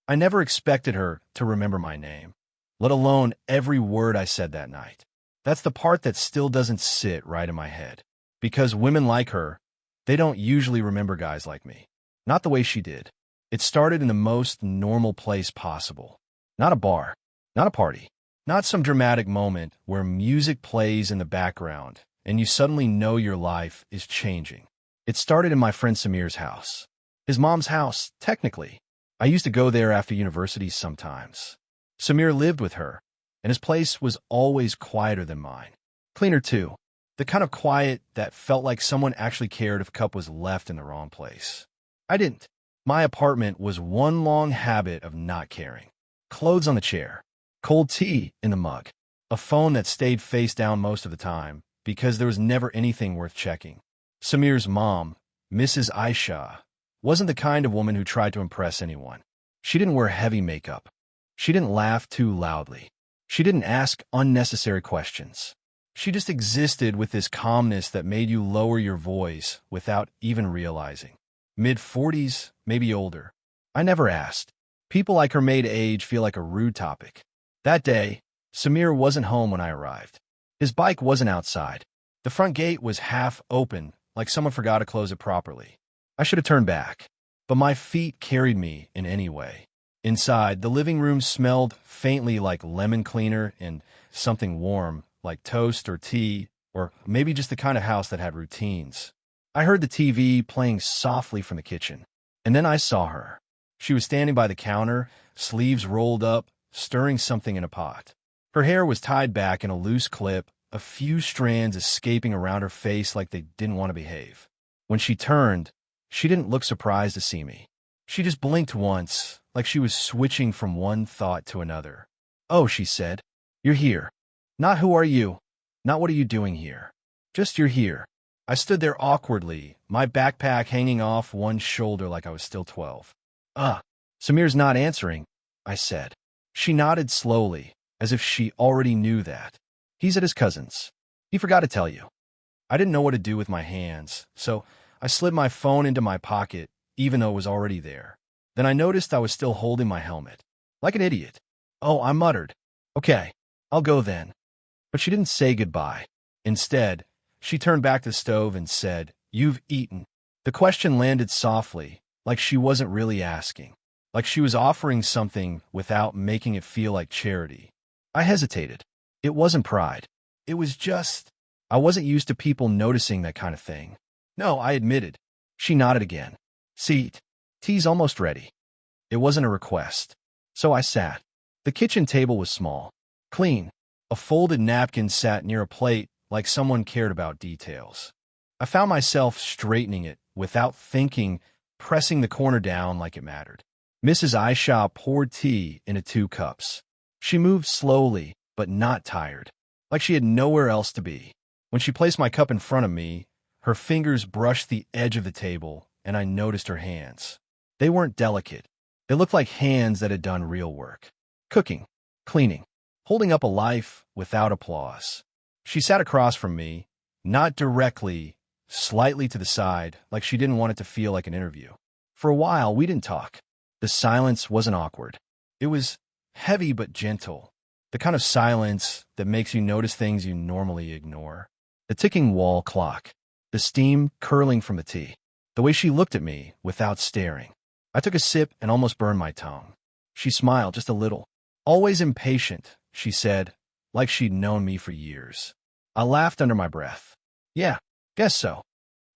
I never expected her to remember my name, let alone every word I said that night. That's the part that still doesn't sit right in my head. Because women like her, they don't usually remember guys like me. Not the way she did. It started in the most normal place possible. Not a bar, not a party, not some dramatic moment where music plays in the background and you suddenly know your life is changing. It started in my friend Samir's house. His mom's house, technically. I used to go there after university sometimes. Samir lived with her, and his place was always quieter than mine. Cleaner, too. The kind of quiet that felt like someone actually cared if a cup was left in the wrong place. I didn't. My apartment was one long habit of not caring. Clothes on the chair, cold tea in the mug, a phone that stayed face down most of the time because there was never anything worth checking. Samir's mom, Mrs. Aisha, wasn't the kind of woman who tried to impress anyone. She didn't wear heavy makeup. She didn't laugh too loudly. She didn't ask unnecessary questions. She just existed with this calmness that made you lower your voice without even realizing. Mid-40s, maybe older. I never asked. People like her made age feel like a rude topic. That day, Samir wasn't home when I arrived. His bike wasn't outside. The front gate was half open, like someone forgot to close it properly. I should have turned back, but my feet carried me in any way. Inside, the living room smelled faintly like lemon cleaner and something warm, like toast or tea, or maybe just the kind of house that had routines. I heard the TV playing softly from the kitchen, and then I saw her. She was standing by the counter, sleeves rolled up, stirring something in a pot. Her hair was tied back in a loose clip, a few strands escaping around her face like they didn't want to behave. When she turned, she didn't look surprised to see me. She just blinked once, like she was switching from one thought to another. "Oh," she said, "you're here. Not who are you? Not what are you doing here? Just you're here." I stood there awkwardly, my backpack hanging off one shoulder like I was still 12. Samir's not answering," I said. She nodded slowly, as if she already knew that. "He's at his cousin's. He forgot to tell you." I didn't know what to do with my hands, so I slid my phone into my pocket, even though it was already there. Then I noticed I was still holding my helmet. Like an idiot. "Oh," I muttered. "Okay, I'll go then." But she didn't say goodbye. Instead, she turned back to the stove and said, "You've eaten." The question landed softly, like she wasn't really asking. Like she was offering something without making it feel like charity. I hesitated. It wasn't pride. It was just, I wasn't used to people noticing that kind of thing. "No," I admitted. She nodded again. "Seat. Tea's almost ready." It wasn't a request. So I sat. The kitchen table was small, clean. A folded napkin sat near a plate like someone cared about details. I found myself straightening it without thinking, pressing the corner down like it mattered. Mrs. Aisha poured tea into 2 cups. She moved slowly, but not tired, like she had nowhere else to be. When she placed my cup in front of me, her fingers brushed the edge of the table, and I noticed her hands. They weren't delicate. They looked like hands that had done real work. Cooking, cleaning, holding up a life without applause. She sat across from me, not directly, slightly to the side, like she didn't want it to feel like an interview. For a while, we didn't talk. The silence wasn't awkward. It was heavy but gentle, the kind of silence that makes you notice things you normally ignore. The ticking wall clock, the steam curling from the tea, the way she looked at me without staring. I took a sip and almost burned my tongue. She smiled just a little. "Always impatient," she said, like she'd known me for years. I laughed under my breath. "Yeah, guess so."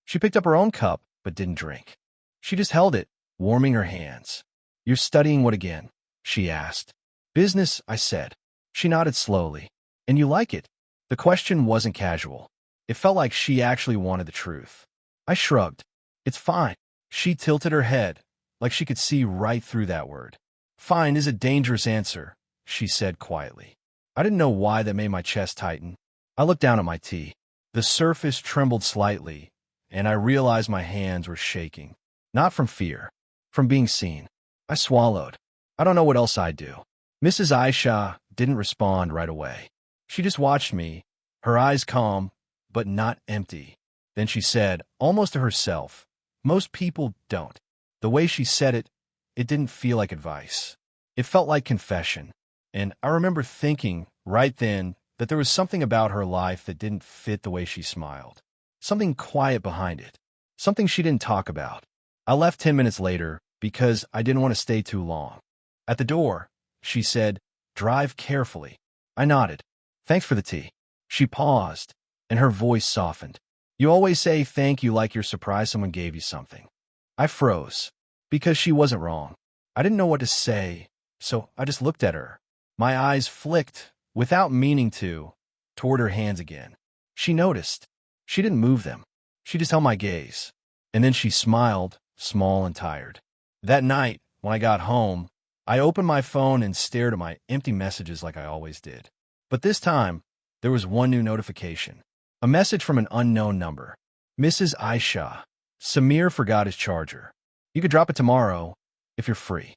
She picked up her own cup, but didn't drink. She just held it, warming her hands. "You're studying what again?" she asked. "Business," I said. She nodded slowly. "And you like it?" The question wasn't casual. It felt like she actually wanted the truth. I shrugged. "It's fine." She tilted her head, like she could see right through that word. "Fine is a dangerous answer," she said quietly. I didn't know why that made my chest tighten. I looked down at my tea. The surface trembled slightly, and I realized my hands were shaking. Not from fear, from being seen. I swallowed. I don't know what else I'd do. Mrs. Aisha didn't respond right away. She just watched me, her eyes calm, but not empty. Then she said, almost to herself, "Most people don't." The way she said it, it didn't feel like advice. It felt like confession, and I remember thinking right then that there was something about her life that didn't fit the way she smiled. Something quiet behind it. Something she didn't talk about. I left 10 minutes later because I didn't want to stay too long. At the door, she said, "Drive carefully." I nodded. "Thanks for the tea." She paused, and her voice softened. "You always say thank you like you're surprised someone gave you something." I froze, because she wasn't wrong. I didn't know what to say, so I just looked at her. My eyes flicked, without meaning to, toward her hands again. She noticed. She didn't move them. She just held my gaze. And then she smiled, small and tired. That night, when I got home, I opened my phone and stared at my empty messages like I always did. But this time, there was one new notification. A message from an unknown number. "Mrs. Aisha, Samir forgot his charger. You could drop it tomorrow, if you're free."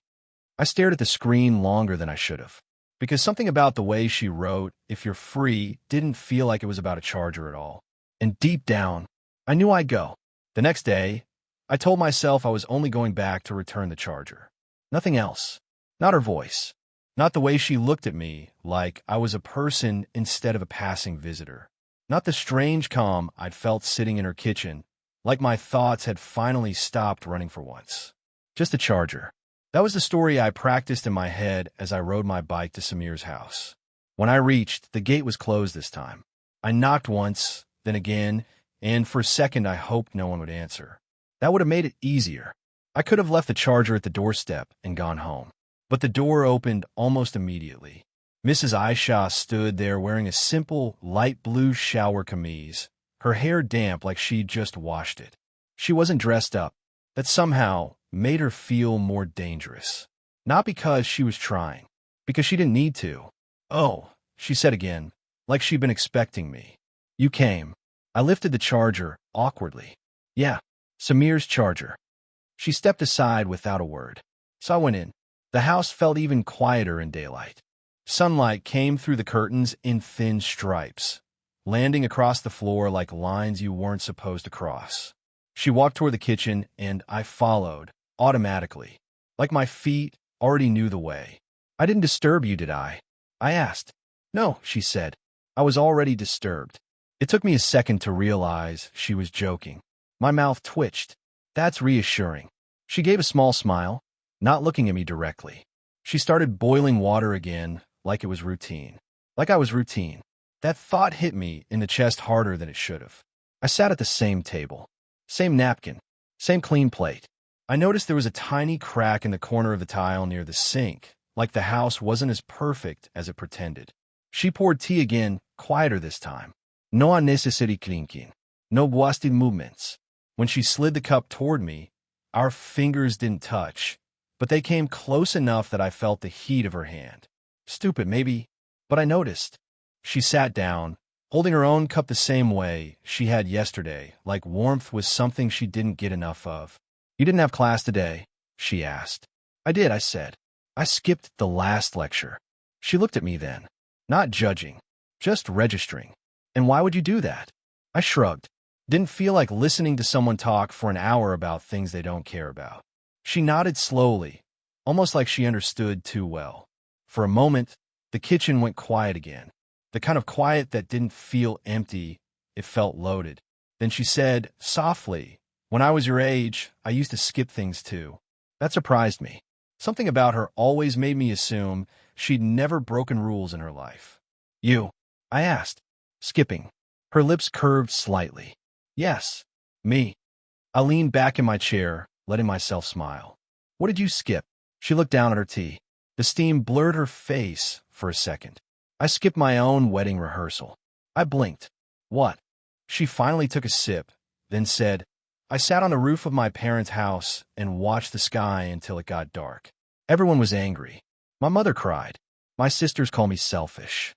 I stared at the screen longer than I should have, because something about the way she wrote, "if you're free," didn't feel like it was about a charger at all. And deep down, I knew I'd go. The next day, I told myself I was only going back to return the charger. Nothing else. Not her voice. Not the way she looked at me like I was a person instead of a passing visitor. Not the strange calm I'd felt sitting in her kitchen, like my thoughts had finally stopped running for once. Just a charger. That was the story I practiced in my head as I rode my bike to Samir's house. When I reached, the gate was closed this time. I knocked once, then again, and for a second I hoped no one would answer. That would have made it easier. I could have left the charger at the doorstep and gone home. But the door opened almost immediately. Mrs. Aisha stood there wearing a simple, light blue shower kameez, her hair damp like she'd just washed it. She wasn't dressed up. That somehow made her feel more dangerous. Not because she was trying, because she didn't need to. "Oh," she said again, like she'd been expecting me. "You came." I lifted the charger, awkwardly. "Yeah, Samir's charger." She stepped aside without a word. So I went in. The house felt even quieter in daylight. Sunlight came through the curtains in thin stripes, landing across the floor like lines you weren't supposed to cross. She walked toward the kitchen, and I followed, automatically, like my feet already knew the way. "I didn't disturb you, did I?" I asked. "No," she said. I was already disturbed. It took me a second to realize she was joking. My mouth twitched. That's reassuring. She gave a small smile, not looking at me directly. She started boiling water again, like it was routine. Like I was routine. That thought hit me in the chest harder than it should have. I sat at the same table. Same napkin. Same clean plate. I noticed there was a tiny crack in the corner of the tile near the sink, like the house wasn't as perfect as it pretended. She poured tea again, quieter this time. No unnecessary clinking. No wasted movements. When she slid the cup toward me, our fingers didn't touch, but they came close enough that I felt the heat of her hand. Stupid, maybe, but I noticed. She sat down, holding her own cup the same way she had yesterday, like warmth was something she didn't get enough of. "You didn't have class today?" she asked. "I did," I said. "I skipped the last lecture." She looked at me then, not judging, just registering. "And why would you do that?" I shrugged. Didn't feel like listening to someone talk for an hour about things they don't care about. She nodded slowly, almost like she understood too well. For a moment, the kitchen went quiet again. The kind of quiet that didn't feel empty, it felt loaded. Then she said, softly, "When I was your age, I used to skip things too." That surprised me. Something about her always made me assume she'd never broken rules in her life. "You?" I asked, skipping. Her lips curved slightly. "Yes, me." I leaned back in my chair, letting myself smile. "What did you skip?" She looked down at her tea. The steam blurred her face for a second. "I skipped my own wedding rehearsal." I blinked. "What?" She finally took a sip, then said, "I sat on the roof of my parents' house and watched the sky until it got dark. Everyone was angry. My mother cried. My sisters call me selfish."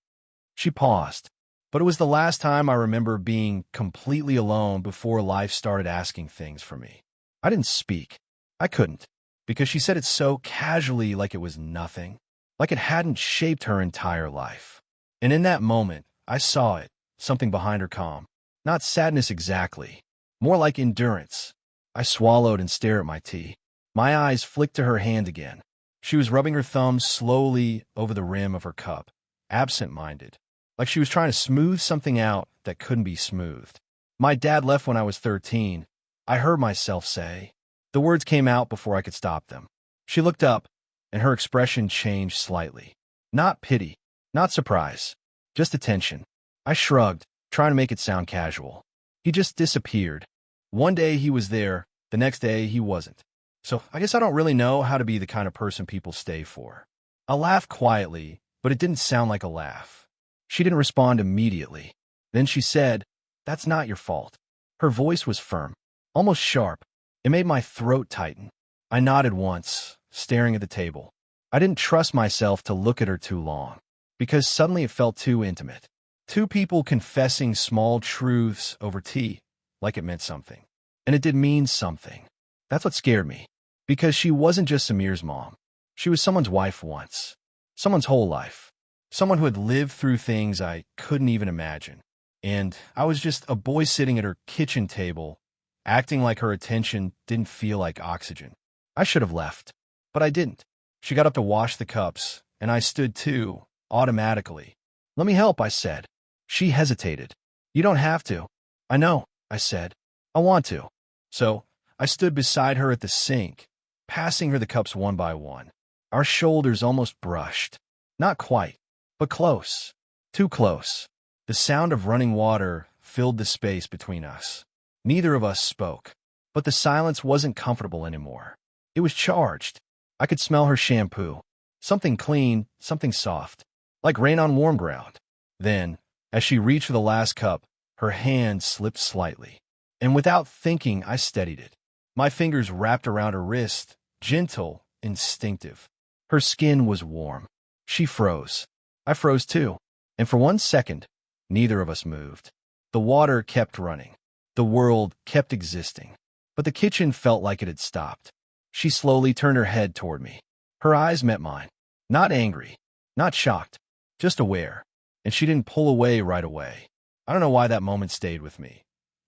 She paused, but it was the last time I remember being completely alone before life started asking things for me. I didn't speak. I couldn't, because she said it so casually, like it was nothing, like it hadn't shaped her entire life. And in that moment, I saw it, something behind her calm. Not sadness exactly, more like endurance. I swallowed and stared at my tea. My eyes flicked to her hand again. She was rubbing her thumb slowly over the rim of her cup, absent-minded, like she was trying to smooth something out that couldn't be smoothed. My dad left when I was 13. I heard myself say. The words came out before I could stop them. She looked up, and her expression changed slightly. Not pity, not surprise, just attention. I shrugged, trying to make it sound casual. He just disappeared. One day he was there, the next day he wasn't. So I guess I don't really know how to be the kind of person people stay for. I laughed quietly, but it didn't sound like a laugh. She didn't respond immediately. Then she said, "That's not your fault." Her voice was firm, almost sharp. It made my throat tighten. I nodded once, staring at the table. I didn't trust myself to look at her too long, because suddenly it felt too intimate. Two people confessing small truths over tea, like it meant something. And it did mean something. That's what scared me. Because she wasn't just Samir's mom. She was someone's wife once. Someone's whole life. Someone who had lived through things I couldn't even imagine. And I was just a boy sitting at her kitchen table, acting like her attention didn't feel like oxygen. I should have left, but I didn't. She got up to wash the cups, and I stood too, automatically. "Let me help," I said. She hesitated. "You don't have to." "I know," I said. "I want to." So I stood beside her at the sink, passing her the cups one by one. Our shoulders almost brushed. Not quite, but close. Too close. The sound of running water filled the space between us. Neither of us spoke, but the silence wasn't comfortable anymore. It was charged. I could smell her shampoo. Something clean, something soft, like rain on warm ground. Then, as she reached for the last cup, her hand slipped slightly. And without thinking, I steadied it. My fingers wrapped around her wrist, gentle, instinctive. Her skin was warm. She froze. I froze too. And for 1 second, neither of us moved. The water kept running. The world kept existing. But the kitchen felt like it had stopped. She slowly turned her head toward me. Her eyes met mine. Not angry, not shocked, just aware. And she didn't pull away right away. I don't know why that moment stayed with me.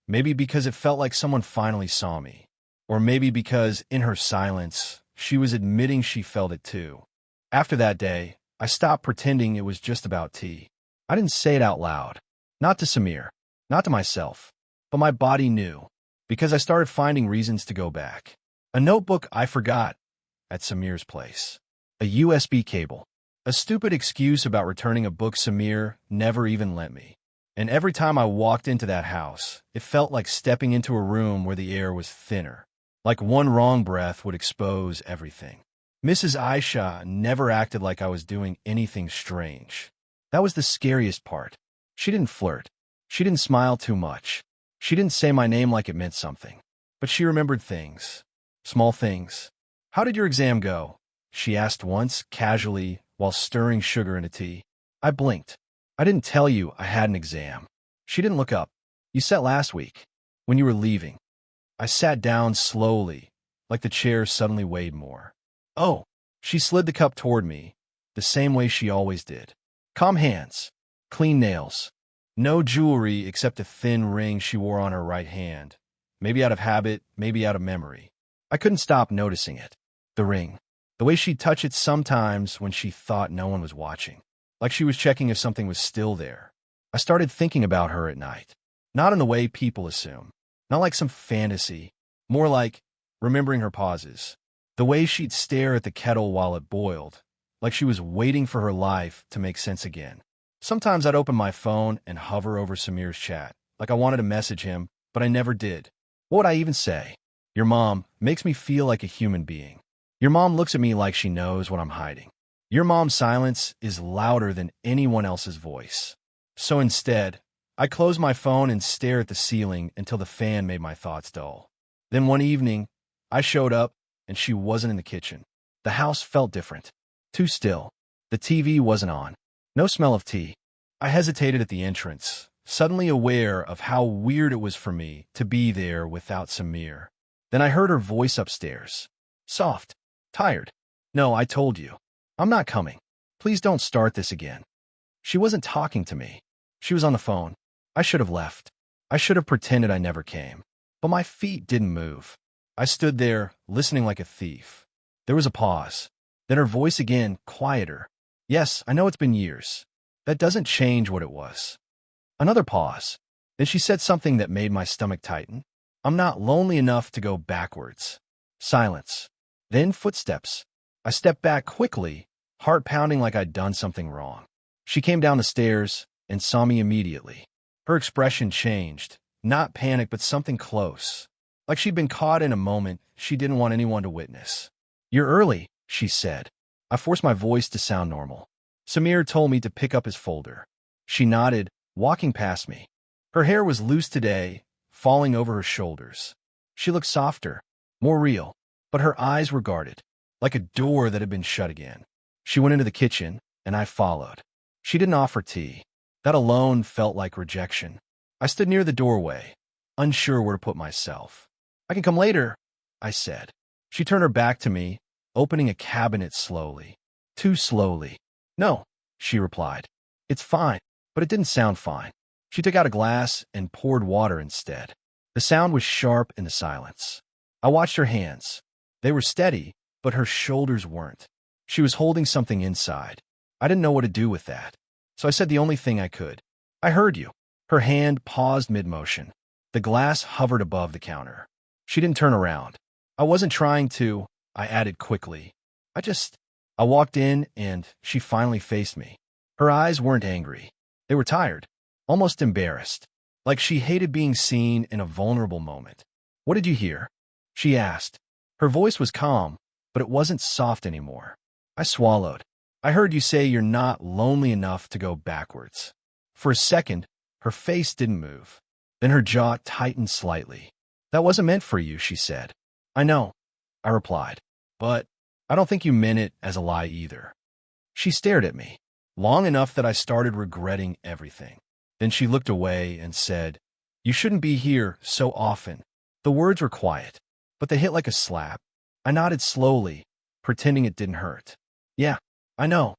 Maybe because it felt like someone finally saw me. Or maybe because, in her silence, she was admitting she felt it too. After that day, I stopped pretending it was just about tea. I didn't say it out loud. Not to Samir, not to myself. But my body knew, because I started finding reasons to go back. A notebook I forgot at Samir's place. A USB cable. A stupid excuse about returning a book Samir never even lent me. And every time I walked into that house, it felt like stepping into a room where the air was thinner. Like one wrong breath would expose everything. Mrs. Aisha never acted like I was doing anything strange. That was the scariest part. She didn't flirt. She didn't smile too much. She didn't say my name like it meant something. But she remembered things. Small things. "How did your exam go?" she asked once, casually, while stirring sugar into tea. I blinked. "I didn't tell you I had an exam." She didn't look up. "You sat last week, when you were leaving." I sat down slowly, like the chair suddenly weighed more. "Oh." She slid the cup toward me, the same way she always did. Calm hands, clean nails. No jewelry except a thin ring she wore on her right hand. Maybe out of habit, maybe out of memory. I couldn't stop noticing it. The ring. The way she'd touch it sometimes when she thought no one was watching. Like she was checking if something was still there. I started thinking about her at night. Not in the way people assume. Not like some fantasy. More like remembering her pauses. The way she'd stare at the kettle while it boiled. Like she was waiting for her life to make sense again. Sometimes I'd open my phone and hover over Samir's chat. Like I wanted to message him, but I never did. What would I even say? "Your mom makes me feel like a human being. Your mom looks at me like she knows what I'm hiding. Your mom's silence is louder than anyone else's voice." So instead, I closed my phone and stared at the ceiling until the fan made my thoughts dull. Then one evening, I showed up, and she wasn't in the kitchen. The house felt different. Too still. The TV wasn't on. No smell of tea. I hesitated at the entrance, suddenly aware of how weird it was for me to be there without Samir. Then I heard her voice upstairs. Soft. Tired. "No, I told you. I'm not coming. Please don't start this again." She wasn't talking to me. She was on the phone. I should have left. I should have pretended I never came. But my feet didn't move. I stood there, listening like a thief. There was a pause. Then her voice again, quieter. Yes, I know it's been years. That doesn't change what it was. Another pause. Then she said something that made my stomach tighten. I'm not lonely enough to go backwards. Silence. Then footsteps. I stepped back quickly, heart pounding like I'd done something wrong. She came down the stairs and saw me immediately. Her expression changed. Not panic, but something close. Like she'd been caught in a moment she didn't want anyone to witness. You're early, she said. I forced my voice to sound normal. Samir told me to pick up his folder. She nodded, walking past me. Her hair was loose today, falling over her shoulders. She looked softer, more real, but her eyes were guarded, like a door that had been shut again. She went into the kitchen, and I followed. She didn't offer tea. That alone felt like rejection. I stood near the doorway, unsure where to put myself. I can come later, I said. She turned her back to me, opening a cabinet slowly. Too slowly. No, she replied. It's fine, but it didn't sound fine. She took out a glass and poured water instead. The sound was sharp in the silence. I watched her hands. They were steady, but her shoulders weren't. She was holding something inside. I didn't know what to do with that, so I said the only thing I could. I heard you. Her hand paused mid-motion. The glass hovered above the counter. She didn't turn around. I wasn't trying to, I added quickly. I walked in, and she finally faced me. Her eyes weren't angry. They were tired, almost embarrassed, like she hated being seen in a vulnerable moment. What did you hear? She asked. Her voice was calm, but it wasn't soft anymore. I swallowed. I heard you say you're not lonely enough to go backwards. For a second, her face didn't move. Then her jaw tightened slightly. That wasn't meant for you, she said. I know, I replied. But I don't think you meant it as a lie either. She stared at me, long enough that I started regretting everything. Then she looked away and said, You shouldn't be here so often. The words were quiet, but they hit like a slap. I nodded slowly, pretending it didn't hurt. Yeah, I know.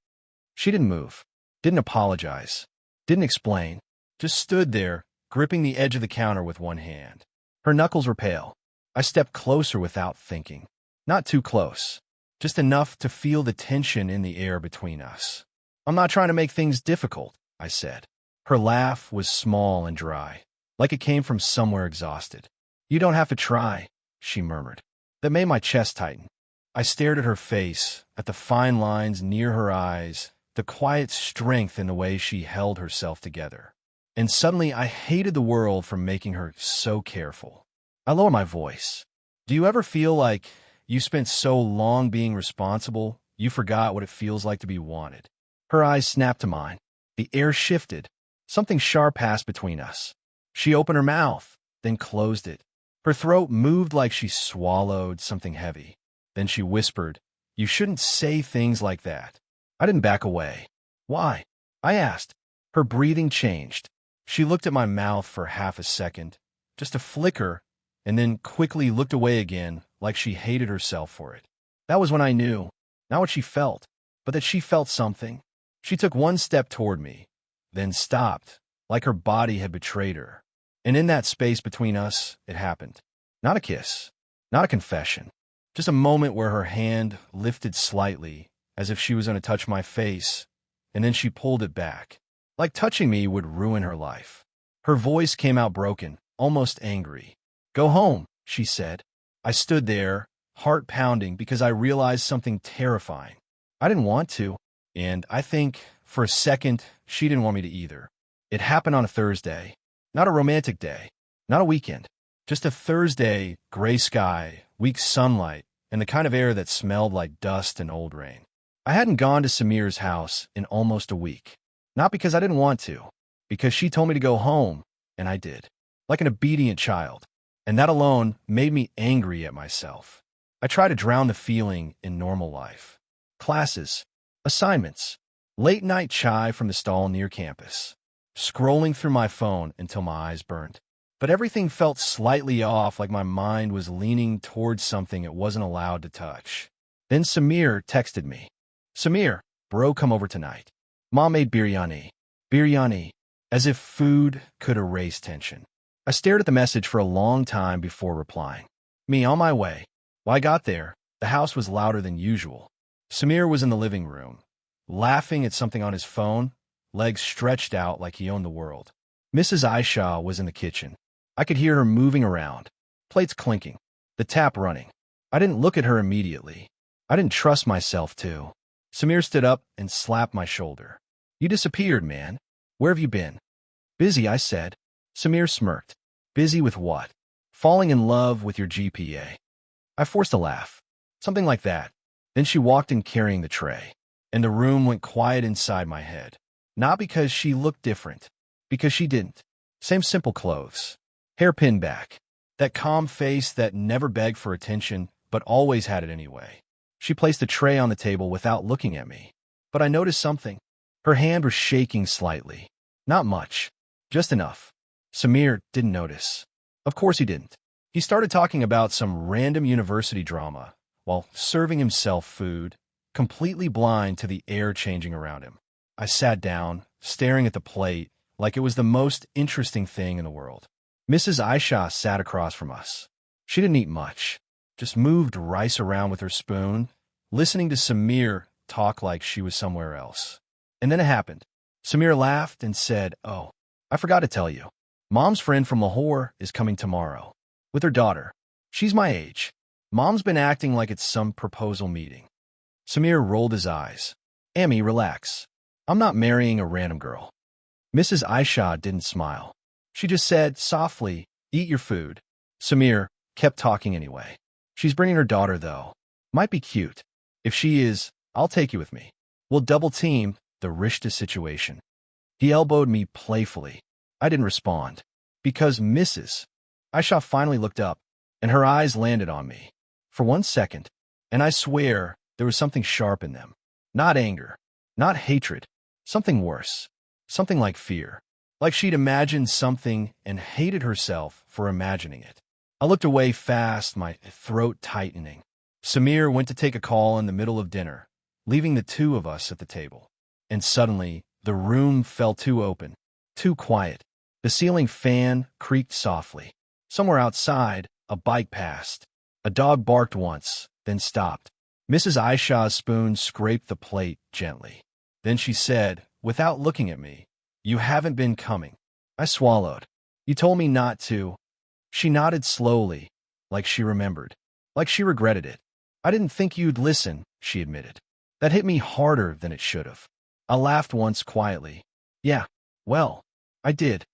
She didn't move, didn't apologize, didn't explain, just stood there, gripping the edge of the counter with one hand. Her knuckles were pale. I stepped closer without thinking. Not too close, just enough to feel the tension in the air between us. I'm not trying to make things difficult, I said. Her laugh was small and dry, like it came from somewhere exhausted. You don't have to try, she murmured. That made my chest tighten. I stared at her face, at the fine lines near her eyes, the quiet strength in the way she held herself together. And suddenly I hated the world for making her so careful. I lowered my voice. Do you ever feel like you spent so long being responsible, you forgot what it feels like to be wanted? Her eyes snapped to mine. The air shifted. Something sharp passed between us. She opened her mouth, then closed it. Her throat moved like she swallowed something heavy. Then she whispered, You shouldn't say things like that. I didn't back away. Why? I asked. Her breathing changed. She looked at my mouth for half a second, just a flicker, and then quickly looked away again like she hated herself for it. That was when I knew, not what she felt, but that she felt something. She took one step toward me, then stopped, like her body had betrayed her. And in that space between us, it happened. Not a kiss, not a confession, just a moment where her hand lifted slightly, as if she was going to touch my face, and then she pulled it back, like touching me would ruin her life. Her voice came out broken, almost angry. Go home, she said. I stood there, heart pounding, because I realized something terrifying. I didn't want to, and I think, for a second, she didn't want me to either. It happened on a Thursday. Not a romantic day, not a weekend. Just a Thursday, gray sky, weak sunlight, and the kind of air that smelled like dust and old rain. I hadn't gone to Samir's house in almost a week. Not because I didn't want to, because she told me to go home, and I did, like an obedient child. And that alone made me angry at myself. I tried to drown the feeling in normal life. Classes, assignments, late-night chai from the stall near campus. Scrolling through my phone until my eyes burned. But everything felt slightly off, like my mind was leaning towards something it wasn't allowed to touch. Then Samir texted me. Samir, bro, come over tonight. Mom made biryani. Biryani. As if food could erase tension. I stared at the message for a long time before replying. Me on my way. When I got there, the house was louder than usual. Samir was in the living room, laughing at something on his phone, legs stretched out like he owned the world. Mrs. Aisha was in the kitchen. I could hear her moving around, plates clinking, the tap running. I didn't look at her immediately. I didn't trust myself to. Samir stood up and slapped my shoulder. You disappeared, man. Where have you been? Busy, I said. Samir smirked. Busy with what? Falling in love with your GPA. I forced a laugh. Something like that. Then she walked in carrying the tray, and the room went quiet inside my head. Not because she looked different, because she didn't. Same simple clothes, hair pinned back, that calm face that never begged for attention but always had it anyway. She placed the tray on the table without looking at me. But I noticed something. Her hand was shaking slightly. Not much, just enough. Samir didn't notice. Of course he didn't. He started talking about some random university drama while serving himself food, completely blind to the air changing around him. I sat down, staring at the plate like it was the most interesting thing in the world. Mrs. Aisha sat across from us. She didn't eat much, just moved rice around with her spoon, listening to Samir talk like she was somewhere else. And then it happened. Samir laughed and said, "Oh, I forgot to tell you. Mom's friend from Lahore is coming tomorrow, with her daughter. She's my age. Mom's been acting like it's some proposal meeting." Samir rolled his eyes. "Amy, relax. I'm not marrying a random girl." Mrs. Aisha didn't smile. She just said softly, "Eat your food." Samir kept talking anyway. "She's bringing her daughter, though. Might be cute. If she is, I'll take you with me. We'll double team the Rishta situation." He elbowed me playfully. I didn't respond. Because Mrs. Aisha finally looked up, and her eyes landed on me. For 1 second, and I swear there was something sharp in them. Not anger, not hatred, something worse. Something like fear. Like she'd imagined something and hated herself for imagining it. I looked away fast, my throat tightening. Samir went to take a call in the middle of dinner, leaving the two of us at the table. And suddenly, the room felt too open, too quiet. The ceiling fan creaked softly. Somewhere outside, a bike passed. A dog barked once, then stopped. Mrs. Aisha's spoon scraped the plate gently. Then she said, without looking at me, "You haven't been coming." I swallowed. "You told me not to." She nodded slowly, like she remembered, like she regretted it. "I didn't think you'd listen," she admitted. That hit me harder than it should have. I laughed once quietly. "Yeah, well, I did."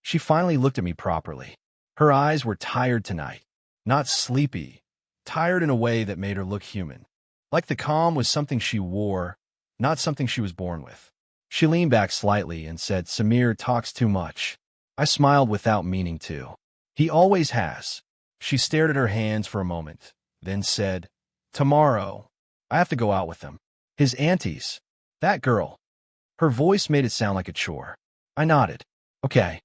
She finally looked at me properly. Her eyes were tired tonight, not sleepy, tired in a way that made her look human. Like the calm was something she wore, not something she was born with. She leaned back slightly and said, "Samir talks too much." I smiled without meaning to. "He always has." She stared at her hands for a moment, then said, "Tomorrow, I have to go out with him. His aunties. That girl." Her voice made it sound like a chore. I nodded. "Okay."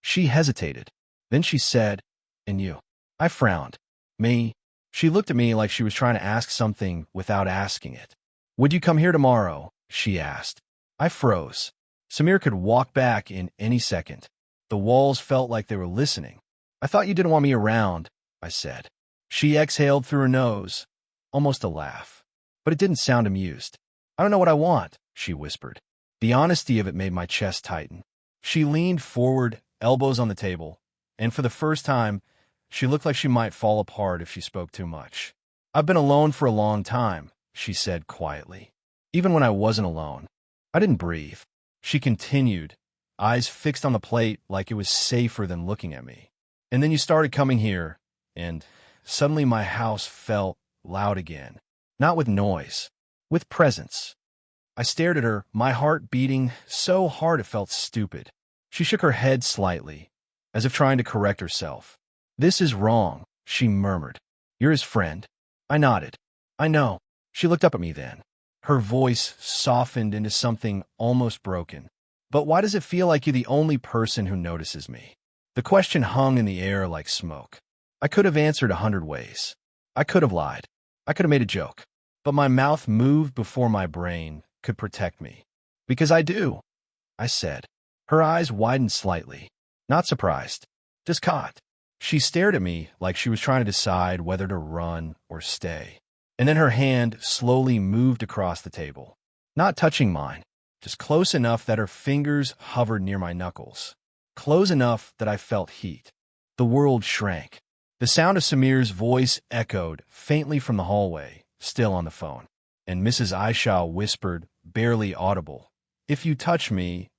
She hesitated. Then she said, "And you?" I frowned. "Me?" She looked at me like she was trying to ask something without asking it. "Would you come here tomorrow?" she asked. I froze. Samir could walk back in any second. The walls felt like they were listening. "I thought you didn't want me around," I said. She exhaled through her nose, almost a laugh. But it didn't sound amused. "I don't know what I want," she whispered. The honesty of it made my chest tighten. She leaned forward, elbows on the table, and for the first time, she looked like she might fall apart if she spoke too much. "I've been alone for a long time," she said quietly. Even when I wasn't alone, I didn't breathe. She continued, eyes fixed on the plate like it was safer than looking at me. "And then you started coming here, and suddenly my house felt loud again. Not with noise, with presence." I stared at her, my heart beating so hard it felt stupid. She shook her head slightly, as if trying to correct herself. "This is wrong," she murmured. "You're his friend." I nodded. "I know." She looked up at me then. Her voice softened into something almost broken. "But why does it feel like you're the only person who notices me?" The question hung in the air like smoke. I could have answered 100 ways. I could have lied. I could have made a joke. But my mouth moved before my brain could protect me. "Because I do," I said. Her eyes widened slightly. Not surprised. Just caught. She stared at me like she was trying to decide whether to run or stay. And then her hand slowly moved across the table, not touching mine, just close enough that her fingers hovered near my knuckles, close enough that I felt heat. The world shrank. The sound of Samir's voice echoed faintly from the hallway, still on the phone, and Mrs. Aisha whispered, barely audible, "If you touch me,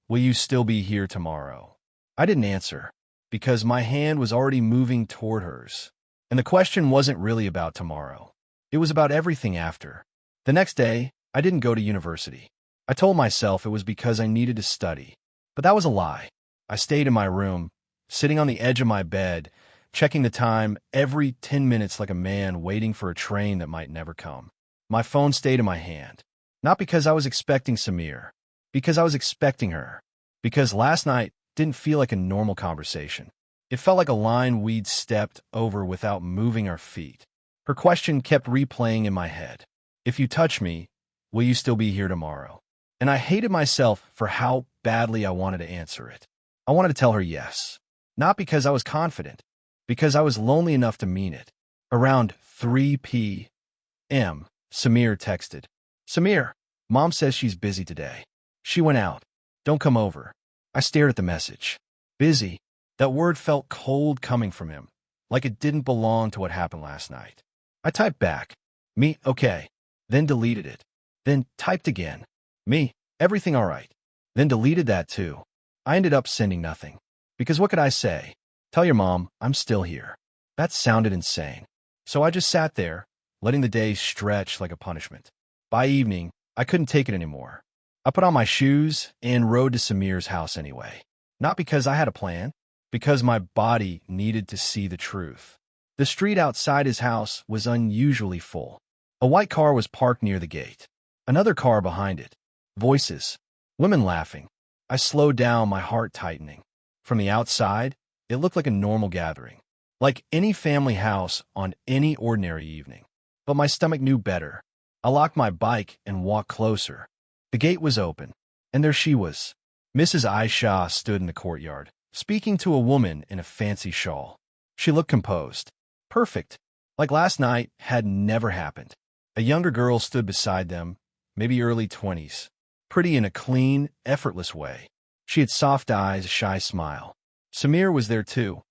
will you still be here tomorrow?" I didn't answer, because my hand was already moving toward hers. And the question wasn't really about tomorrow. It was about everything after. The next day, I didn't go to university. I told myself it was because I needed to study. But that was a lie. I stayed in my room, sitting on the edge of my bed, checking the time every 10 minutes like a man waiting for a train that might never come. My phone stayed in my hand. Not because I was expecting Samir, because I was expecting her. Because last night didn't feel like a normal conversation. It felt like a line we'd stepped over without moving our feet. Her question kept replaying in my head. If you touch me, will you still be here tomorrow? And I hated myself for how badly I wanted to answer it. I wanted to tell her yes. Not because I was confident, because I was lonely enough to mean it. Around 3 p.m., Samir texted. "Samir, Mom says she's busy today. She went out. Don't come over." I stared at the message. Busy. That word felt cold coming from him, like it didn't belong to what happened last night. I typed back, "Me, okay." Then deleted it. Then typed again. "Me, everything all right." Then deleted that too. I ended up sending nothing. Because what could I say? Tell your mom I'm still here. That sounded insane. So I just sat there, letting the day stretch like a punishment. By evening, I couldn't take it anymore. I put on my shoes and rode to Samir's house anyway. Not because I had a plan, because my body needed to see the truth. The street outside his house was unusually full. A white car was parked near the gate. Another car behind it. Voices. Women laughing. I slowed down, my heart tightening. From the outside, it looked like a normal gathering. Like any family house on any ordinary evening. But my stomach knew better. I locked my bike and walked closer. The gate was open, and there she was. Mrs. Aisha stood in the courtyard, speaking to a woman in a fancy shawl. She looked composed. Perfect. Like last night had never happened. A younger girl stood beside them, maybe early 20s, pretty in a clean, effortless way. She had soft eyes, a shy smile. Samir was there too,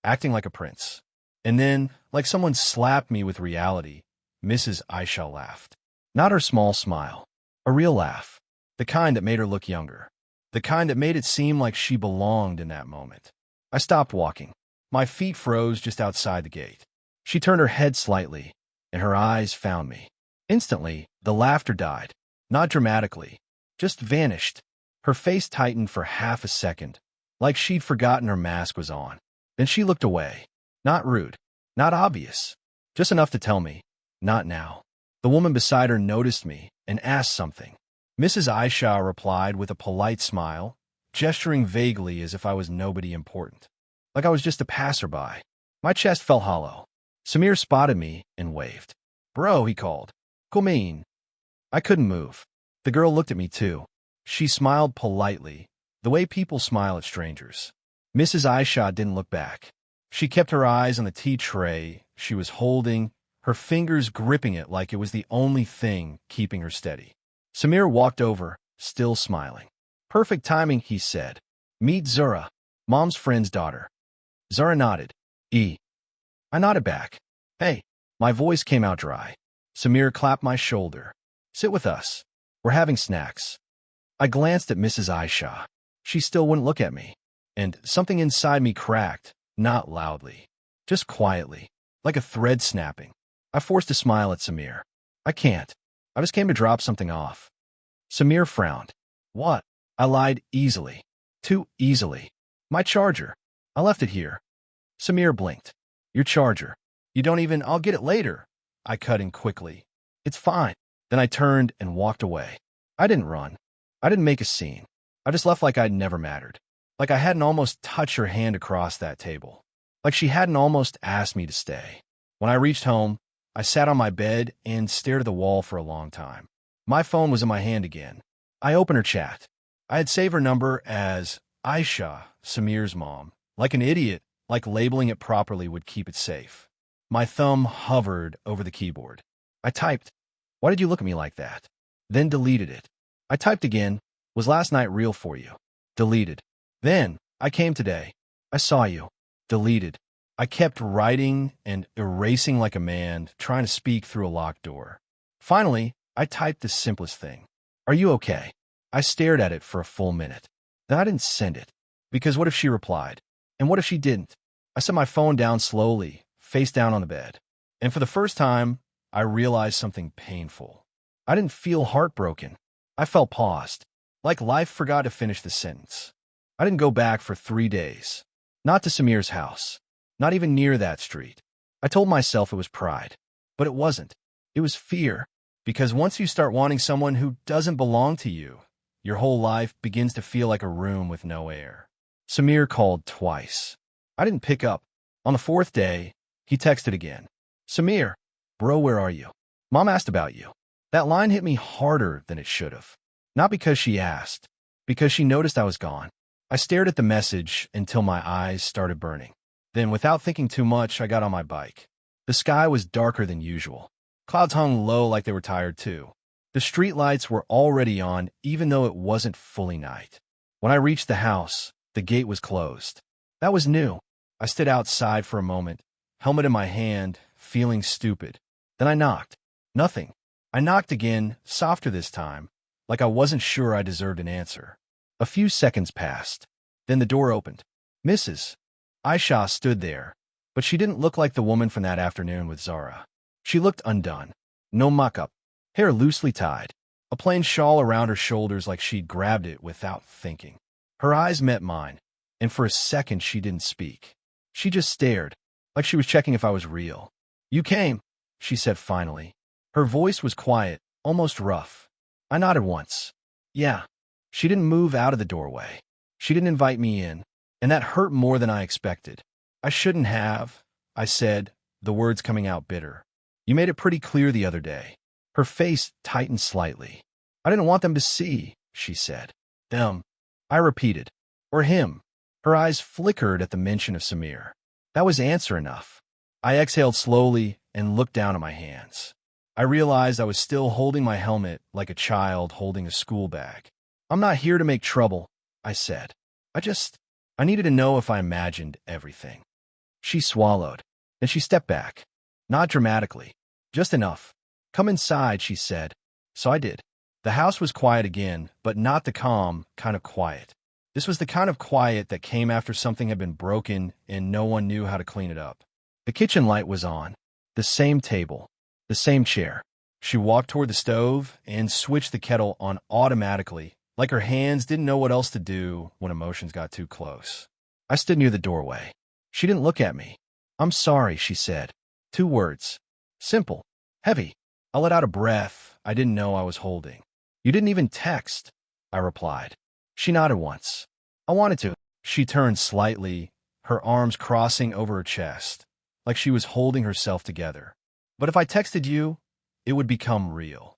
acting like a prince. And then, like someone slapped me with reality, Mrs. Aisha laughed. Not her small smile. A real laugh. The kind that made her look younger. The kind that made it seem like she belonged in that moment. I stopped walking. My feet froze just outside the gate. She turned her head slightly, and her eyes found me. Instantly, the laughter died. Not dramatically. Just vanished. Her face tightened for half a second, like she'd forgotten her mask was on. Then she looked away. Not rude. Not obvious. Just enough to tell me, not now. The woman beside her noticed me and asked something. Mrs. Aisha replied with a polite smile, gesturing vaguely as if I was nobody important. Like I was just a passerby. My chest felt hollow. Samir spotted me and waved. "Bro," he called. "Come in." I couldn't move. The girl looked at me too. She smiled politely, the way people smile at strangers. Mrs. Aisha didn't look back. She kept her eyes on the tea tray she was holding, her fingers gripping it like it was the only thing keeping her steady. Samir walked over, still smiling. "Perfect timing," he said. "Meet Zura, Mom's friend's daughter." Zara nodded. I nodded back. "Hey." My voice came out dry. Samir clapped my shoulder. "Sit with us. We're having snacks." I glanced at Mrs. Aisha. She still wouldn't look at me. And something inside me cracked, not loudly, just quietly, like a thread snapping. I forced a smile at Samir. "I can't. I just came to drop something off." Samir frowned. "What?" I lied easily. Too easily. "My charger. I left it here." Samir blinked. "Your charger. You don't even, I'll get it later." I cut in quickly. "It's fine." Then I turned and walked away. I didn't run. I didn't make a scene. I just left like I'd never mattered. Like I hadn't almost touched her hand across that table. Like she hadn't almost asked me to stay. When I reached home, I sat on my bed and stared at the wall for a long time. My phone was in my hand again. I opened her chat. I had saved her number as Aisha, Samir's mom. Like an idiot, like labeling it properly would keep it safe. My thumb hovered over the keyboard. I typed, "Why did you look at me like that?" Then deleted it. I typed again, "Was last night real for you?" Deleted. Then, "I came today. I saw you." Deleted. I kept writing and erasing like a man, trying to speak through a locked door. Finally, I typed the simplest thing. "Are you okay?" I stared at it for a full minute. Then I didn't send it. Because what if she replied? And what if she didn't? I set my phone down slowly, face down on the bed. And for the first time, I realized something painful. I didn't feel heartbroken. I felt paused, like life forgot to finish the sentence. I didn't go back for 3 days. Not to Samir's house. Not even near that street. I told myself it was pride. But it wasn't. It was fear. Because once you start wanting someone who doesn't belong to you, your whole life begins to feel like a room with no air. Samir called twice. I didn't pick up. On the fourth day, he texted again. "Samir, bro, where are you? Mom asked about you." That line hit me harder than it should have. Not because she asked, because she noticed I was gone. I stared at the message until my eyes started burning. Then, without thinking too much, I got on my bike. The sky was darker than usual. Clouds hung low like they were tired too. The streetlights were already on, even though it wasn't fully night. When I reached the house, the gate was closed. That was new. I stood outside for a moment, helmet in my hand, feeling stupid. Then I knocked. Nothing. I knocked again, softer this time, like I wasn't sure I deserved an answer. A few seconds passed. Then the door opened. Mrs. Aisha stood there, but she didn't look like the woman from that afternoon with Zara. She looked undone. No muck-up. Hair loosely tied. A plain shawl around her shoulders like she'd grabbed it without thinking. Her eyes met mine, and for a second she didn't speak. She just stared, like she was checking if I was real. "You came," she said finally. Her voice was quiet, almost rough. I nodded once. "Yeah." She didn't move out of the doorway. She didn't invite me in, and that hurt more than I expected. "I shouldn't have," I said, the words coming out bitter. "You made it pretty clear the other day." Her face tightened slightly. "I didn't want them to see," she said. "Them," I repeated. "Or him." Her eyes flickered at the mention of Samir. That was answer enough. I exhaled slowly and looked down at my hands. I realized I was still holding my helmet like a child holding a school bag. "I'm not here to make trouble," I said. I needed to know if I imagined everything." She swallowed. Then she stepped back. Not dramatically. Just enough. "Come inside," she said. So I did. The house was quiet again, but not the calm kind of quiet. This was the kind of quiet that came after something had been broken and no one knew how to clean it up. The kitchen light was on. The same table. The same chair. She walked toward the stove and switched the kettle on automatically, like her hands didn't know what else to do when emotions got too close. I stood near the doorway. She didn't look at me. "I'm sorry," she said. 2 words. Simple. Heavy. I let out a breath I didn't know I was holding. "You didn't even text," I replied. She nodded once. "I wanted to." She turned slightly, her arms crossing over her chest, like she was holding herself together. "But if I texted you, it would become real.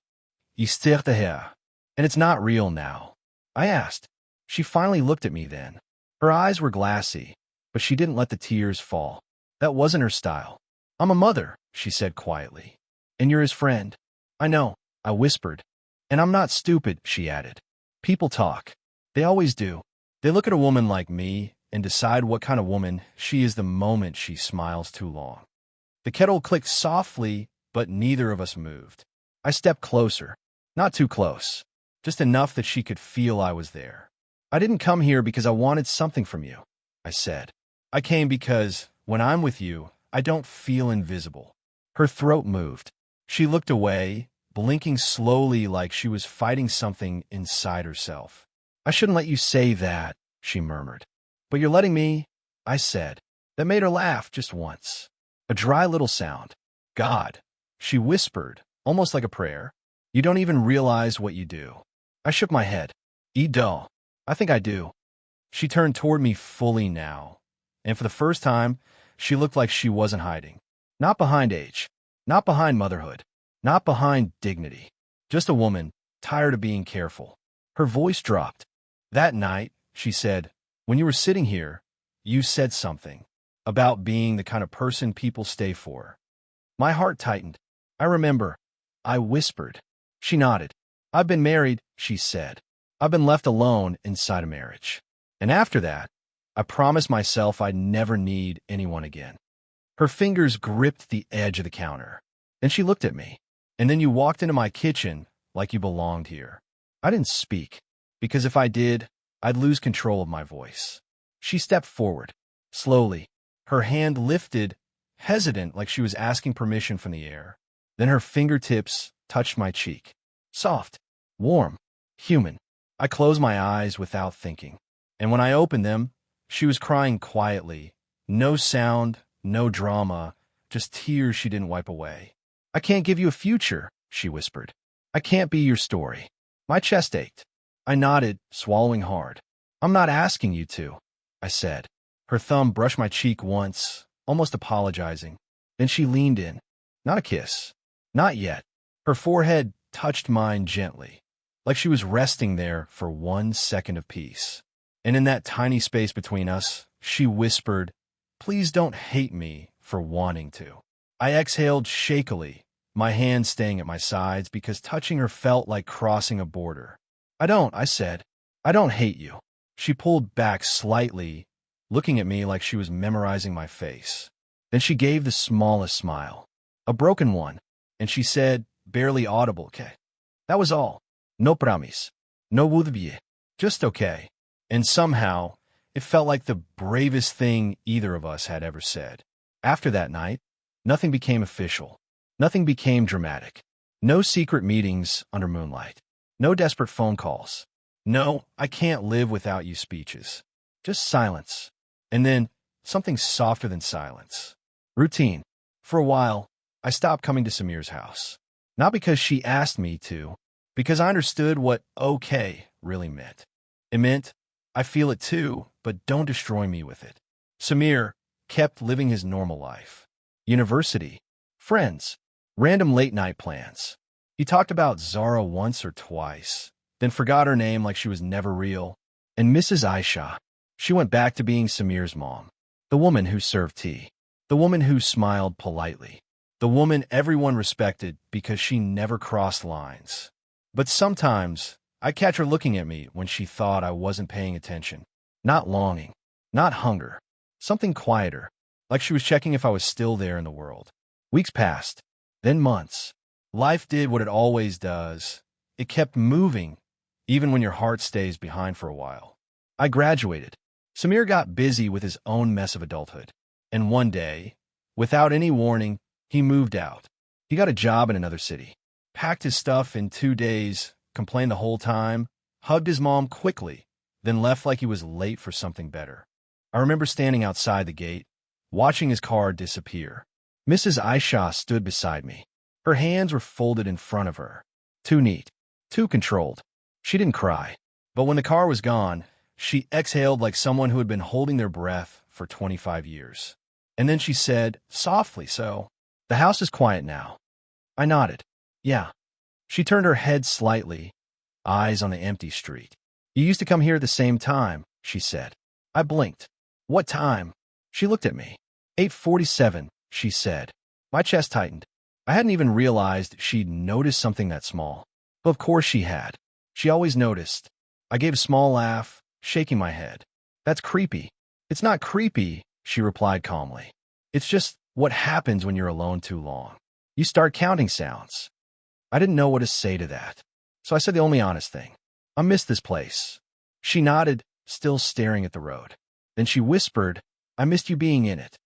Histoire de rire. And it's not real now." I asked. She finally looked at me then. Her eyes were glassy, but she didn't let the tears fall. That wasn't her style. "I'm a mother," she said quietly. "And you're his friend." "I know," I whispered. "And I'm not stupid," she added. "People talk. They always do. They look at a woman like me and decide what kind of woman she is the moment she smiles too long." The kettle clicked softly, but neither of us moved. I stepped closer. Not too close. Just enough that she could feel I was there. "I didn't come here because I wanted something from you," I said. "I came because, when I'm with you, I don't feel invisible." Her throat moved. She looked away, blinking slowly like she was fighting something inside herself. "I shouldn't let you say that," she murmured. "But you're letting me," I said. That made her laugh just once. A dry little sound. "God," she whispered, almost like a prayer. "You don't even realize what you do." I shook my head. "Dull. I think I do." She turned toward me fully now, and for the first time, she looked like she wasn't hiding. Not behind age. Not behind motherhood. Not behind dignity. Just a woman, tired of being careful. Her voice dropped. "That night," she said, "when you were sitting here, you said something about being the kind of person people stay for." My heart tightened. I remember. I whispered. She nodded. I've been married, she said. I've been left alone inside a marriage. And after that, I promised myself I'd never need anyone again. Her fingers gripped the edge of the counter. Then she looked at me. And then you walked into my kitchen like you belonged here. I didn't speak, because if I did, I'd lose control of my voice. She stepped forward, slowly, her hand lifted, hesitant like she was asking permission from the air. Then her fingertips touched my cheek. Soft, warm, human. I closed my eyes without thinking. And when I opened them, she was crying quietly. No sound, no drama, just tears she didn't wipe away. I can't give you a future, she whispered. I can't be your story. My chest ached. I nodded, swallowing hard. I'm not asking you to, I said. Her thumb brushed my cheek once, almost apologizing. Then she leaned in. Not a kiss. Not yet. Her forehead touched mine gently, like she was resting there for 1 second of peace. And in that tiny space between us, she whispered, Please don't hate me for wanting to. I exhaled shakily, my hands staying at my sides because touching her felt like crossing a border. I said. I don't hate you. She pulled back slightly, looking at me like she was memorizing my face. Then she gave the smallest smile, a broken one, and she said, barely audible, okay. That was all. No promise. No udbie. Just okay. And somehow, it felt like the bravest thing either of us had ever said. After that night, nothing became official. Nothing became dramatic. No secret meetings under moonlight. No desperate phone calls. No, I can't live without you speeches. Just silence. And then, something softer than silence. Routine. For a while, I stopped coming to Samir's house. Not because she asked me to, because I understood what okay really meant. It meant, I feel it too, but don't destroy me with it. Samir kept living his normal life. University, friends, random late-night plans. He talked about Zara once or twice, then forgot her name like she was never real. And Mrs. Aisha, she went back to being Samir's mom, the woman who served tea, the woman who smiled politely, the woman everyone respected because she never crossed lines. But sometimes, I'd catch her looking at me when she thought I wasn't paying attention. Not longing, not hunger, something quieter, like she was checking if I was still there in the world. Weeks passed, then months. Life did what it always does. It kept moving, even when your heart stays behind for a while. I graduated. Samir got busy with his own mess of adulthood. And one day, without any warning, he moved out. He got a job in another city, packed his stuff in 2 days, complained the whole time, hugged his mom quickly, then left like he was late for something better. I remember standing outside the gate, watching his car disappear. Mrs. Aisha stood beside me. Her hands were folded in front of her. Too neat, too controlled. She didn't cry. But when the car was gone, she exhaled like someone who had been holding their breath for 25 years. And then she said, softly, so, the house is quiet now. I nodded. Yeah. She turned her head slightly, eyes on the empty street. You used to come here at the same time, she said. I blinked. What time? She looked at me. 8:47, she said. My chest tightened. I hadn't even realized she'd noticed something that small. But of course she had. She always noticed. I gave a small laugh, shaking my head. That's creepy. It's not creepy, she replied calmly. It's just what happens when you're alone too long. You start counting sounds. I didn't know what to say to that. So I said the only honest thing. I miss this place. She nodded, still staring at the road. Then she whispered, I missed you being in it.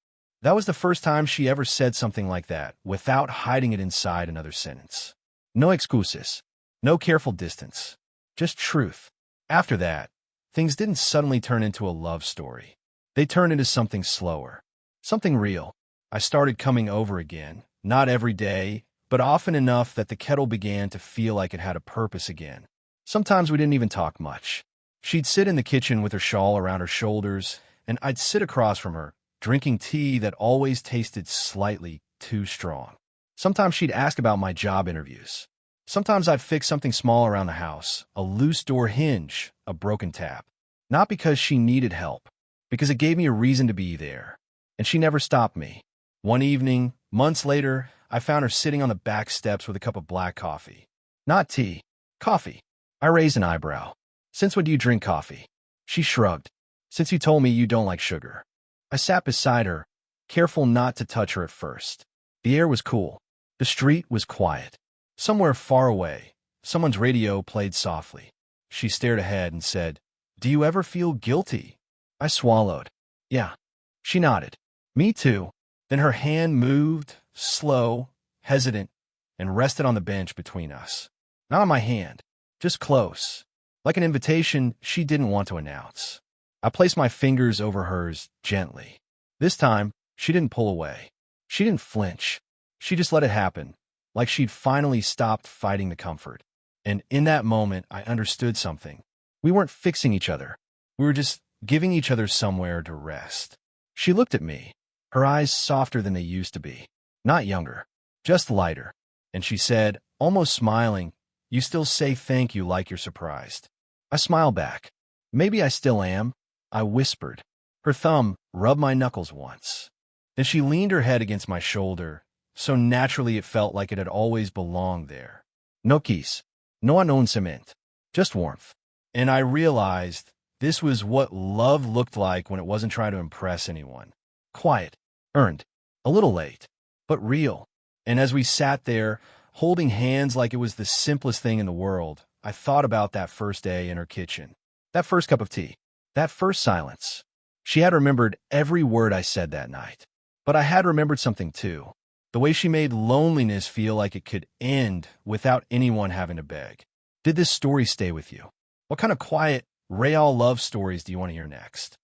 That was the first time she ever said something like that, without hiding it inside another sentence. No excuses. No careful distance. Just truth. After that, things didn't suddenly turn into a love story. They turned into something slower. Something real. I started coming over again, not every day, but often enough that the kettle began to feel like it had a purpose again. Sometimes we didn't even talk much. She'd sit in the kitchen with her shawl around her shoulders, and I'd sit across from her, drinking tea that always tasted slightly too strong. Sometimes she'd ask about my job interviews. Sometimes I'd fix something small around the house, a loose door hinge, a broken tap. Not because she needed help, because it gave me a reason to be there. And she never stopped me. One evening, months later, I found her sitting on the back steps with a cup of black coffee. Not tea. Coffee. I raised an eyebrow. Since when do you drink coffee? She shrugged. Since you told me you don't like sugar. I sat beside her, careful not to touch her at first. The air was cool. The street was quiet. Somewhere far away, someone's radio played softly. She stared ahead and said, "Do you ever feel guilty?" I swallowed. Yeah. She nodded. Me too. Then her hand moved, slow, hesitant, and rested on the bench between us. Not on my hand, just close, like an invitation she didn't want to announce. I placed my fingers over hers gently. This time, she didn't pull away. She didn't flinch. She just let it happen, like she'd finally stopped fighting the comfort. And in that moment, I understood something. We weren't fixing each other. We were just giving each other somewhere to rest. She looked at me, her eyes softer than they used to be. Not younger, just lighter. And she said, almost smiling, "You still say thank you like you're surprised." I smiled back. Maybe I still am, I whispered. Her thumb rubbed my knuckles once. Then she leaned her head against my shoulder, so naturally it felt like it had always belonged there. No kiss, no announcement, just warmth. And I realized this was what love looked like when it wasn't trying to impress anyone. Quiet, earned, a little late, but real. And as we sat there, holding hands like it was the simplest thing in the world, I thought about that first day in her kitchen. That first cup of tea. That first silence. She had remembered every word I said that night. But I had remembered something too. The way she made loneliness feel like it could end without anyone having to beg. Did this story stay with you? What kind of quiet, real love stories do you want to hear next?